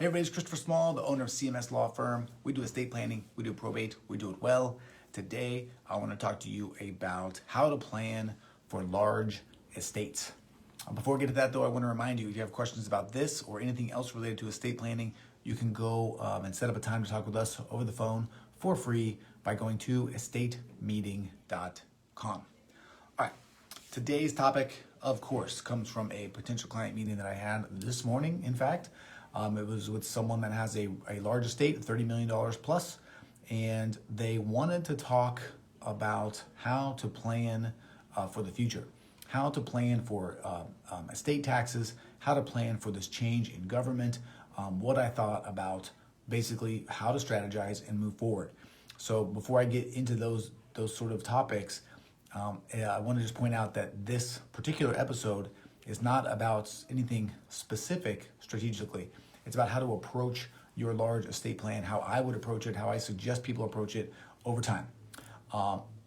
Hey everybody, it's Christopher Small, the owner of CMS Law Firm. We do estate planning, we do probate, we do it well. Today, I want to talk to you about how to plan for large estates. Before we get to that though, I want to remind you, if you have questions about this or anything else related to estate planning, you can go and set up a time to talk with us over the phone for free by going to estatemeeting.com. All right, today's topic, of course, comes from a potential client meeting that I had this morning, in fact. It was with someone that has a large estate, $30 million plus, and they wanted to talk about how to plan for the future, how to plan for estate taxes, how to plan for this change in government, what I thought about basically how to strategize and move forward. So before I get into those sort of topics, I want to just point out that this particular episode is not about anything specific strategically. It's about how to approach your large estate plan, how I would approach it, how I suggest people approach it over time.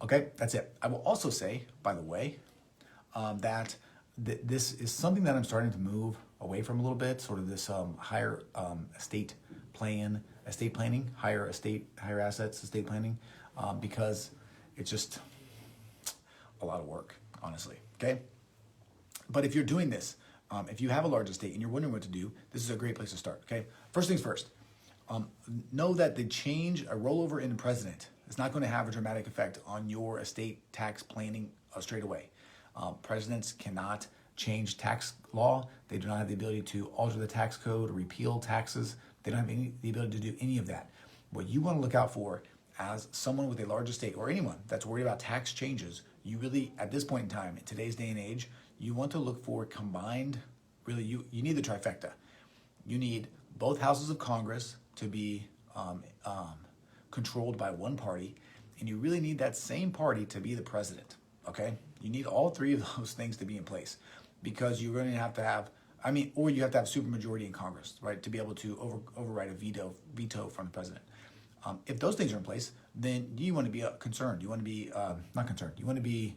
Okay, that's it. I will also say, by the way, that this is something that I'm starting to move away from a little bit, sort of this higher estate planning, higher assets estate planning, because it's just a lot of work, honestly, okay? But if you're doing this, if you have a large estate and you're wondering what to do, this is a great place to start, okay? First things first, know that the change, a rollover in the president, is not going to have a dramatic effect on your estate tax planning straight away. Presidents cannot change tax law. They do not have the ability to alter the tax code or repeal taxes. They don't have the ability to do any of that. What you want to look out for as someone with a large estate or anyone that's worried about tax changes, you really, at this point in time, in today's day and age, you want to look for combined, really, you need the trifecta. You need both houses of Congress to be controlled by one party, and you really need that same party to be the president, okay? You need all three of those things to be in place because you're going to have or you have to have supermajority in Congress, right, to be able to override a veto from the president. If those things are in place, then you want to be concerned. You want to be, not concerned, you want to be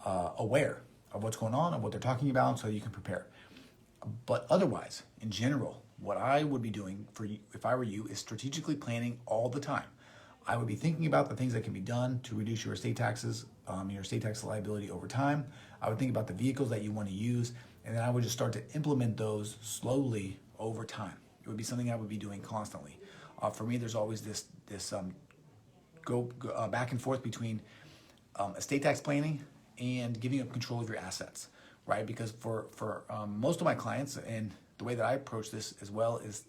aware of what's going on and what they're talking about so you can prepare. But otherwise, in general, what I would be doing for you, if I were you, is strategically planning all the time. I would be thinking about the things that can be done to reduce your estate taxes, your estate tax liability over time. I would think about the vehicles that you want to use, and then I would just start to implement those slowly over time. It would be something I would be doing constantly. For me, there's always this go back and forth between estate tax planning and giving up control of your assets, right? Because for most of my clients, and the way that I approach this as well, is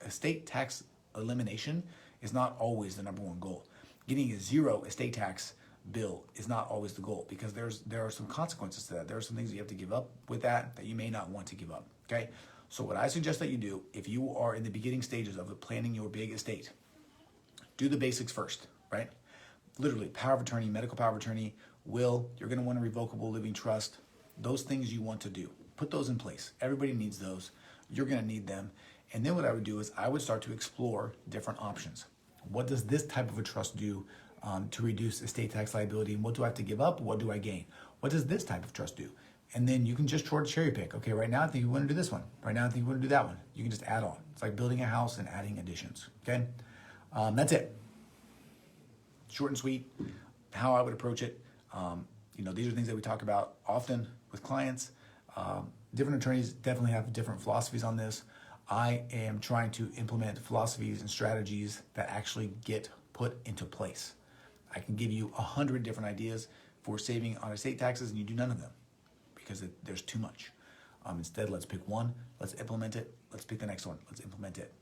estate tax elimination is not always the number one goal. Getting a zero estate tax bill is not always the goal because there are some consequences to that. There are some things that you have to give up with that you may not want to give up, okay? So what I suggest that you do, if you are in the beginning stages of planning your big estate, do the basics first, right? Literally, power of attorney, medical power of attorney, will, you're gonna want a revocable living trust, those things you want to do. Put those in place. Everybody needs those. You're gonna need them. And then what I would do is I would start to explore different options. What does this type of a trust do to reduce estate tax liability? And what do I have to give up? What do I gain? What does this type of trust do? And then you can just cherry pick. Okay, right now I think we want to do this one. Right now I think we want to do that one. You can just add on. It's like building a house and adding additions, okay? That's it. Short and sweet, how I would approach it. These are things that we talk about often with clients. Different attorneys definitely have different philosophies on this. I am trying to implement philosophies and strategies that actually get put into place. I can give you 100 different ideas for saving on estate taxes and you do none of them because there's too much. Instead, let's pick one, let's implement it, let's pick the next one, let's implement it,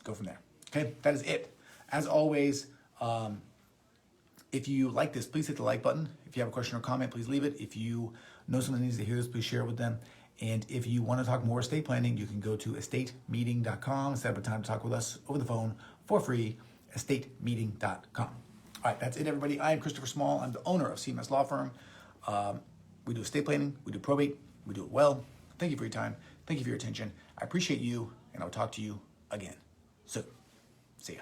go from there. Okay, that is it. As always, if you like this, please hit the like button. If you have a question or comment, please leave it. If you know someone needs to hear this, please share it with them. And if you want to talk more estate planning, you can go to estatemeeting.com, set up a time to talk with us over the phone for free, estatemeeting.com. All right, that's it, everybody. I am Christopher Small. I'm the owner of CMS Law Firm. We do estate planning, we do probate, we do it well. Thank you for your time. Thank you for your attention. I appreciate you, and I'll talk to you again soon. See ya.